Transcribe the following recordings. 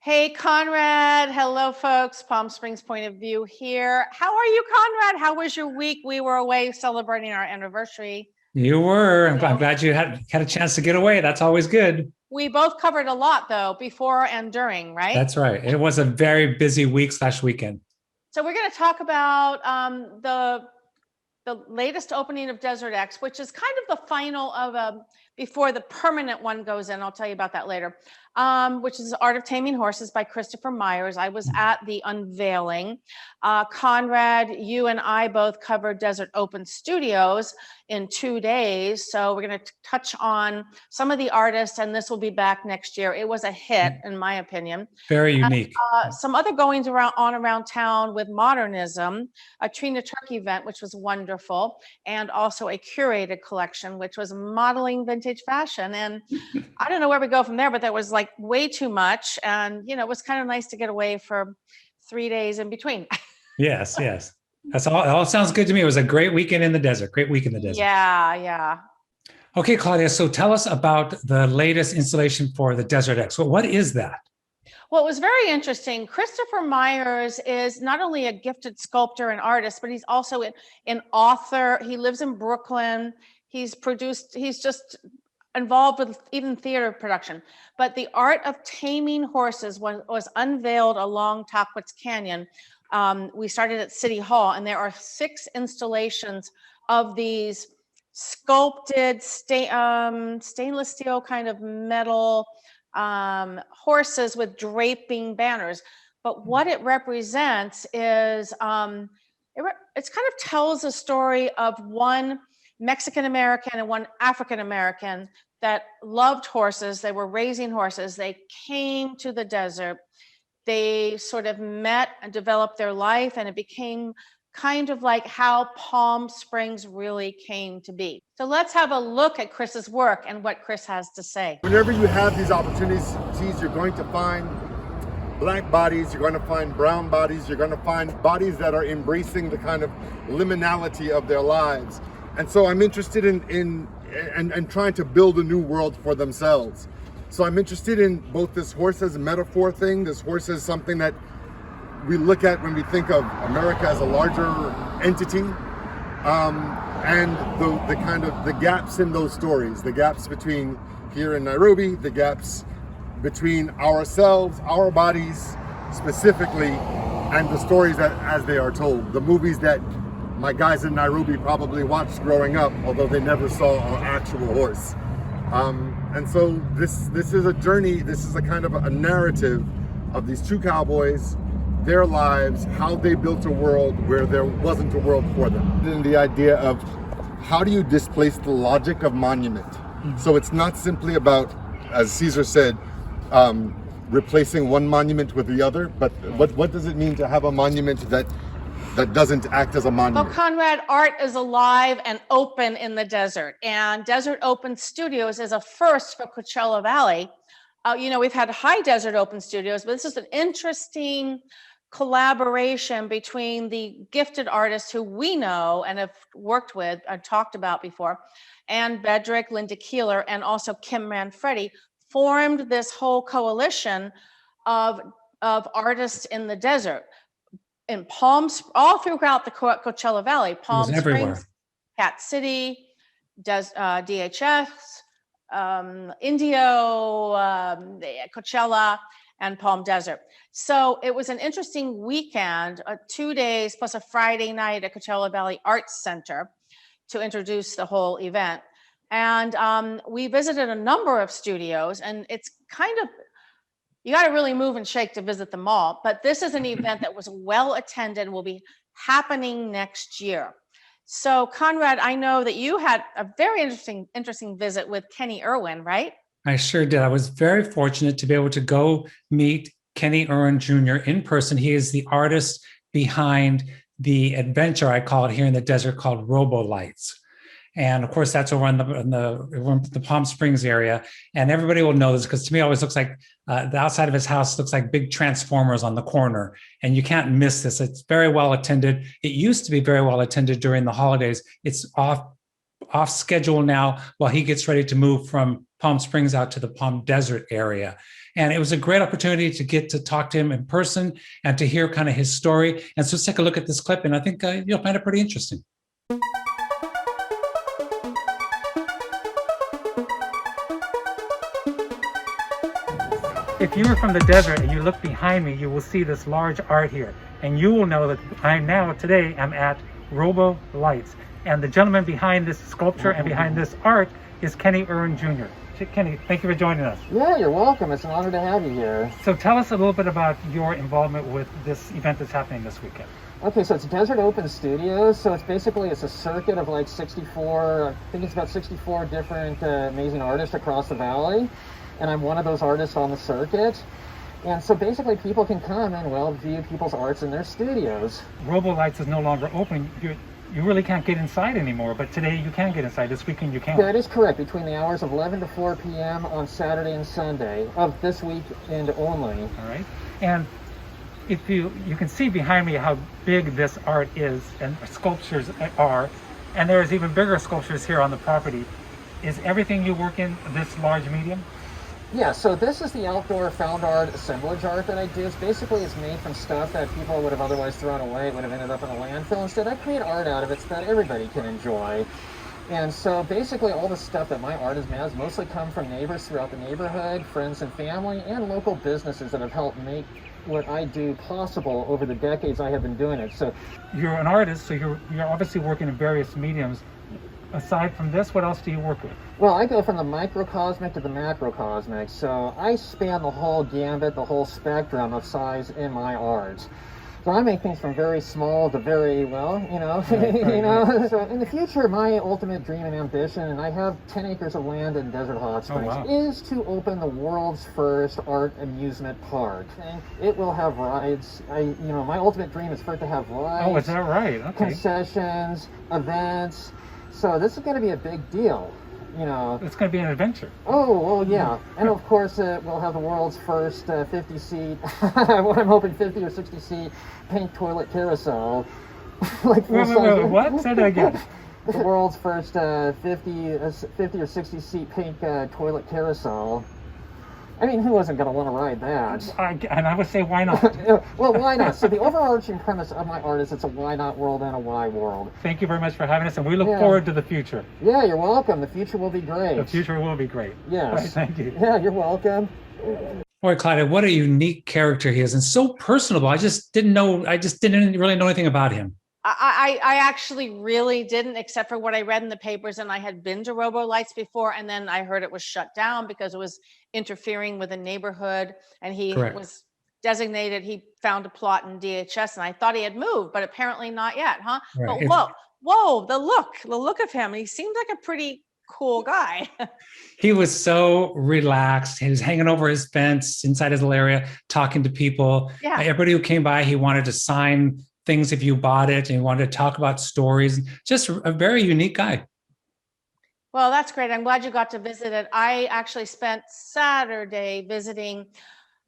Hey, Conrad. Hello, folks. Palm Springs Point of View here. How are you, Conrad? How was your week? We were away celebrating our anniversary. You were. I'm glad you had a chance to get away. That's always good. We both covered a lot, though, before and during, right? That's right. It was a very busy week/weekend. So we're going to talk about the latest opening of Desert X, which is kind of the final of before the permanent one goes in. I'll tell you about that later. Which is Art of Taming Horses by Christopher Myers. I was at the unveiling. Conrad, you and I both covered Desert Open Studios in 2 days. So we're going to touch on some of the artists, and this will be back next year. It was a hit, in my opinion. Very unique. Some other goings around town with Modernism, a Trini Turk event, which was wonderful, and also a curated collection, which was modeling vintage fashion. And I don't know where we go from there, but there was like way too much. And, it was kind of nice to get away for 3 days in between. Yes. That's all. It all sounds good to me. It was a great weekend in the desert. Great week in the desert. Yeah. Okay, Claudia. So tell us about the latest installation for the Desert X. What is that? Well, it was very interesting. Christopher Myers is not only a gifted sculptor and artist, but he's also an author. He lives in Brooklyn. He's just involved with even theater production. But the Art of Taming Horses was unveiled along Tahquitz Canyon. We started at City Hall, and there are 6 installations of these sculpted stainless steel kind of metal horses with draping banners. But what it represents is it's kind of tells a story of one Mexican American and one African American that loved horses. They were raising horses. They came to the desert. They sort of met and developed their life, and it became kind of like how Palm Springs really came to be. So let's have a look at Chris's work and what Chris has to say. Whenever you have these opportunities, you're going to find Black bodies, you're going to find brown bodies, you're going to find bodies that are embracing the kind of liminality of their lives. And so I'm interested in trying to build a new world for themselves. So I'm interested in both this horse as a metaphor thing, this horse as something that we look at when we think of America as a larger entity, and the kind of the gaps in those stories, the gaps between here in Nairobi, the gaps between ourselves, our bodies specifically, and the stories that as they are told, the movies that my guys in Nairobi probably watched growing up, although they never saw an actual horse. And so this is a journey, this is a kind of a narrative of these 2 cowboys, their lives, how they built a world where there wasn't a world for them. And the idea of how do you displace the logic of monument? So it's not simply about, as Caesar said, replacing one monument with the other, but what does it mean to have a monument that doesn't act as a monument? Well, Conrad, art is alive and open in the desert, and Desert Open Studios is a first for Coachella Valley. We've had high Desert Open Studios, but this is an interesting collaboration between the gifted artists who we know and have worked with and talked about before, Ann Bedrick, Linda Keeler, and also Kim Manfredi, formed this whole coalition of artists in the desert. In all throughout the Coachella Valley, Palm Springs, Cat City, DHS, Indio, Coachella, and Palm Desert. So it was an interesting weekend, 2 days plus a Friday night at Coachella Valley Arts Center to introduce the whole event. And we visited a number of studios, and it's kind of, you got to really move and shake to visit them all. But this is an event that was well attended and will be happening next year. So Conrad, I know that you had a very interesting visit with Kenny Irwin, right? I sure did. I was very fortunate to be able to go meet Kenny Irwin Jr. in person. He is the artist behind the adventure, I call it, here in the desert called Robo Lights. And of course, that's over in the Palm Springs area. And everybody will know this because to me, it always looks like the outside of his house looks like big transformers on the corner. And you can't miss this. It's very well attended. It used to be very well attended during the holidays. It's off schedule now while he gets ready to move from Palm Springs out to the Palm Desert area. And it was a great opportunity to get to talk to him in person and to hear kind of his story. And so let's take a look at this clip, and I think you'll find it pretty interesting. If you were from the desert and you look behind me, you will see this large art here. And you will know that I'm at Robo Lights. And the gentleman behind this sculpture and behind this art is Kenny Earn Jr. Kenny, thank you for joining us. Yeah, you're welcome. It's an honor to have you here. So tell us a little bit about your involvement with this event that's happening this weekend. Okay, so it's Desert Open Studios. So it's a circuit of like 64, I think it's about 64 different amazing artists across the valley. And I'm one of those artists on the circuit. And so basically people can come and, well, view people's arts in their studios. Robo Lights is no longer open. You really can't get inside anymore, but today you can get inside. This weekend you can. That is correct, between the hours of 11 to 4 p.m. on Saturday and Sunday of this weekend only. All right. And if you can see behind me how big this art is and sculptures are, and there's even bigger sculptures here on the property. Is everything you work in this large medium? Yeah, so this is the outdoor found art assemblage art that I do. It's made from stuff that people would have otherwise thrown away. It would have ended up in a landfill. Instead, I create art out of it so that everybody can enjoy. And so basically all the stuff that my artist has mostly come from neighbors throughout the neighborhood, friends and family, and local businesses that have helped make what I do possible over the decades I have been doing it. So you're an artist, so you're obviously working in various mediums. Aside from this, what else do you work with? Well, I go from the microcosmic to the macrocosmic, so I span the whole gambit, the whole spectrum of size in my art. So I make things from very small to very, well, So in the future, my ultimate dream and ambition, and I have 10 acres of land in Desert Hot Springs, is to open the world's first art amusement park. And it will have rides. My ultimate dream is for it to have rides. Oh, is that right? Okay. Concessions, events. So this is going to be a big deal, It's going to be an adventure. Oh, well, yeah. And of course, we'll have the world's first 50-seat, what I'm hoping 50 or 60-seat pink toilet carousel. Wait, what? Say that again. The world's first 50 or 60-seat pink toilet carousel. I mean, who wasn't going to want to ride that? And I would say, why not? Well, why not? So the overarching premise of my art is it's a why not world and a why world. Thank you very much for having us, and we look forward to the future. Yeah, you're welcome. The future will be great. The future will be great. Yes. Right, thank you. Yeah, you're welcome. Boy, Claudia, what a unique character he is, and so personable. I just didn't really know anything about him. I actually really didn't, except for what I read in the papers, and I had been to Robo Lights before, and then I heard it was shut down because it was interfering with a neighborhood, and he was designated, he found a plot in DHS, and I thought he had moved, but apparently not yet, huh? Right. But whoa, the look of him, he seemed like a pretty cool guy. He was so relaxed. He was hanging over his fence inside his little area, talking to people. Yeah. Everybody who came by, he wanted to sign things if you bought it, and he wanted to talk about stories. Just a very unique guy. Well, that's great. I'm glad you got to visit it. I actually spent Saturday visiting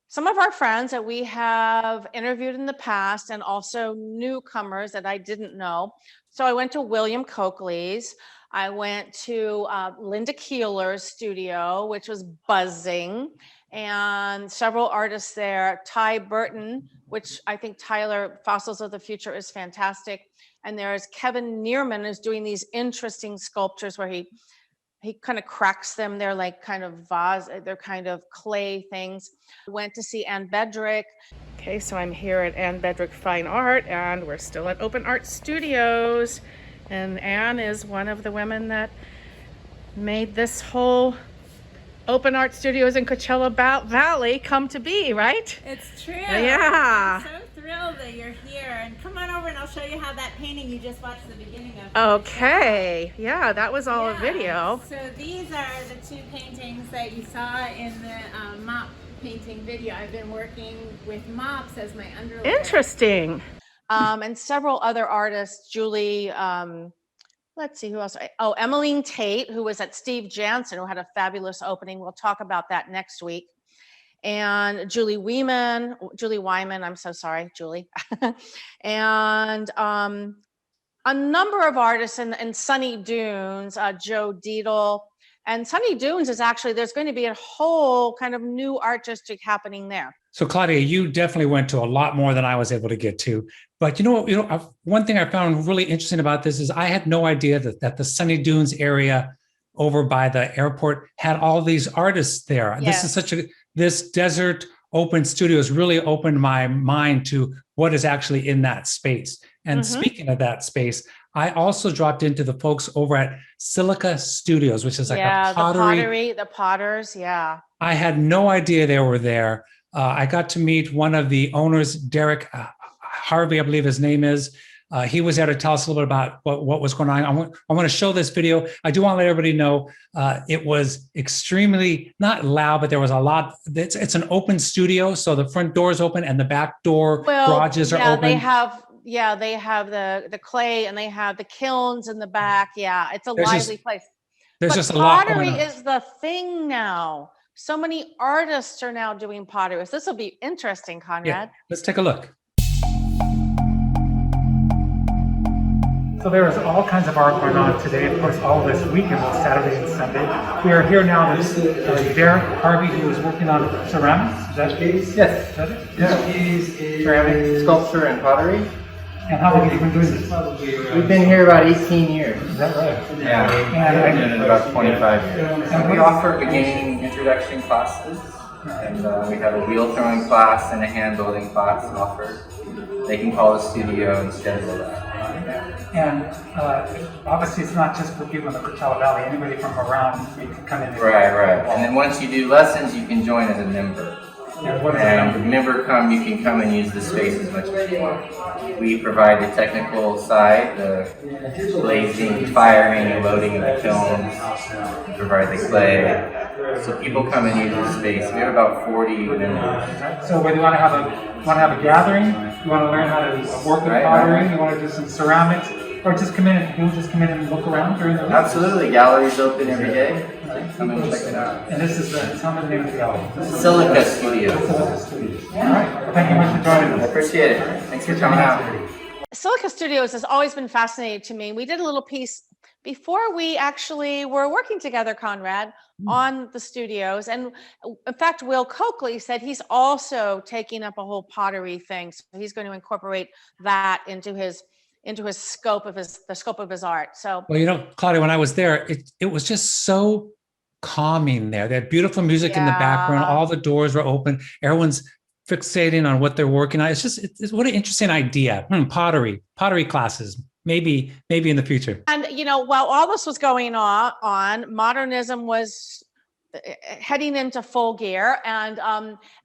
some of our friends that we have interviewed in the past, and also newcomers that I didn't know. So I went to William Coakley's. I went to Linda Keeler's studio, which was buzzing, and several artists there. Ty Burton, which I think Tyler Fossils of the Future is fantastic. And there's Kevin Neerman, who's doing these interesting sculptures where he kind of cracks them. They're like kind of they're kind of clay things. Went to see Ann Bedrick. Okay, so I'm here at Ann Bedrick Fine Art, and we're still at Open Art Studios. And Ann is one of the women that made this whole Open Art Studios in Coachella Valley come to be, right? It's true. Yeah. I'm so thrilled that you're here. And come on over and I'll show you how that painting you just watched the beginning of. Okay. Yeah, that was all a video. So these are the two paintings that you saw in the mop painting video. I've been working with mops as my underlayer. Interesting. And several other artists, Julie, let's see who else. Oh, Emmeline Tate, who was at Steve Jansen, who had a fabulous opening. We'll talk about that next week. And Julie Wyman, I'm so sorry, Julie. And a number of artists in Sunny Dunes, Joe Deedle, And Sunny Dunes is actually, there's going to be a whole kind of new art district happening there. So Claudia, you definitely went to a lot more than I was able to get to. But one thing I found really interesting about this is I had no idea that the Sunny Dunes area over by the airport had all these artists there. Yes. This desert open studios really opened my mind to what is actually in that space. And speaking of that space, I also dropped into the folks over at Silica Studios, which is like a pottery. The potters, yeah. I had no idea they were there. I got to meet one of the owners, Derek Harvey, I believe his name is. He was there to tell us a little bit about what was going on. I want to show this video. I do want to let everybody know it was extremely, not loud, but there was a lot. It's an open studio, so the front door is open and the back door garages are open. They have the clay and they have the kilns in the back. Yeah, it's a lively place. There's just a lot going on. Pottery is the thing now. So many artists are now doing pottery. This will be interesting, Conrad. Yeah, let's take a look. So there is all kinds of art going on today, of course, all this weekend, both Saturday and Sunday. We are here now with Derek Harvey, who is working on ceramics. Is that Yes. Is that it? Yeah. Ceramic sculpture and pottery. And how long have you been doing this? We've been here about 18 years. Is that right? Yeah, and been in about 25 years. And we offer beginning introduction classes, and we have a wheel throwing class and a hand building class offered. They can call the studio and schedule that. And obviously it's not just for people in the Coachella Valley, anybody from around you can come in. Right. And then once you do lessons, you can join as a member. And the member you can come and use the space as much as you want. We provide the technical side, the glazing, firing, and loading of the kilns. We provide the clay. So people come and use the space. We have about 40 members. So whether you want to have a gathering, you want to learn how to work with pottery, you want to do some ceramics, or just come in and look around during the week? Absolutely. Gallery's open every day. Come and check it out. And this is tell me the name of the gallery. Silica Studios. Silica Studios. All right. Well, thank you much for joining us. I appreciate it. Thanks for coming out. Silica Studios has always been fascinating to me. We did a little piece before we actually were working together, Conrad, on the studios. And in fact, Will Coakley said he's also taking up a whole pottery thing. So he's going to incorporate that into his scope of his art. So, well, Claudia, when I was there, it was just so calming there. They had beautiful music in the background. All the doors were open. Everyone's fixating on what they're working on. It's what an interesting idea. Pottery classes. Maybe in the future. And while all this was going on, Modernism was heading into full gear. And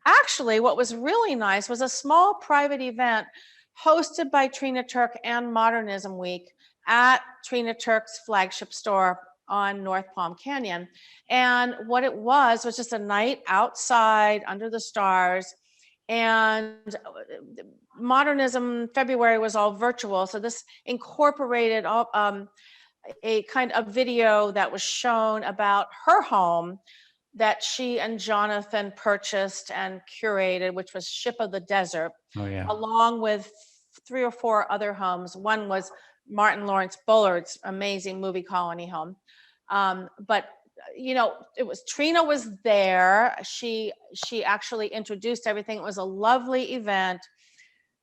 actually, what was really nice was a small private event hosted by Trini Turk and Modernism Week at Trini Turk's flagship store on North Palm Canyon. And what it was just a night outside under the stars. And Modernism February was all virtual. So this incorporated a kind of video that was shown about her home that she and Jonathan purchased and curated, which was Ship of the Desert, along with 3 or 4 other homes. One was Martin Lawrence Bullard's amazing movie colony home. But it was Trina was there. She actually introduced everything. It was a lovely event.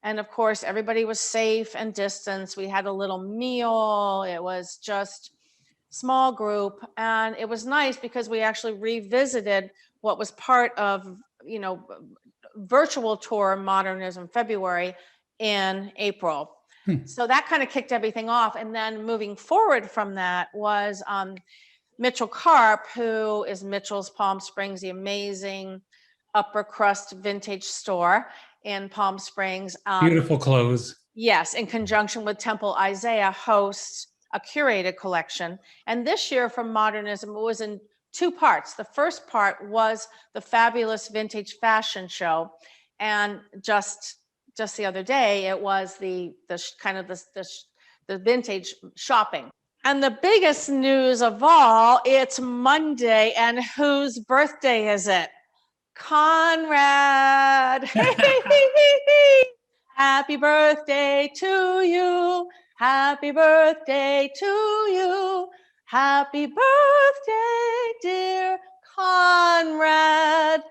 And of course, everybody was safe and distanced. We had a little meal. It was just small group. And it was nice because we actually revisited what was part of, virtual tour Modernism February in April. So that kind of kicked everything off. And then moving forward from that was Mitchel Karp, who is Mitchel's Palm Springs, the amazing upper crust vintage store in Palm Springs. Beautiful clothes. Yes, in conjunction with Temple Isaiah, hosts a curated collection. And this year from Modernism, it was in 2 parts. The first part was the fabulous vintage fashion show. And just the other day, it was the vintage shopping. And the biggest news of all, it's Monday, and whose birthday is it? Conrad. Happy birthday to you. Happy birthday to you. Happy birthday, dear Conrad.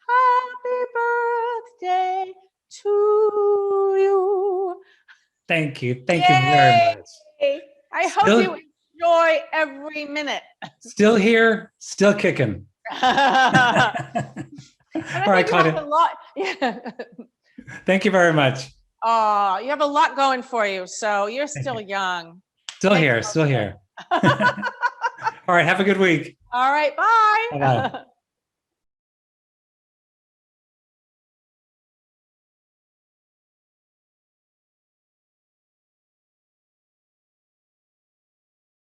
Happy birthday to you. Thank you. Thank you very much. Yay. I hope Still- you enjoy every minute. Still here, still kicking. And All I right, think you have Claudia. a lot. Yeah. Thank you very much. Oh, you have a lot going for you, so you're still young. Still Thank here, you. still here. All right, have a good week. All right, bye. Bye-bye.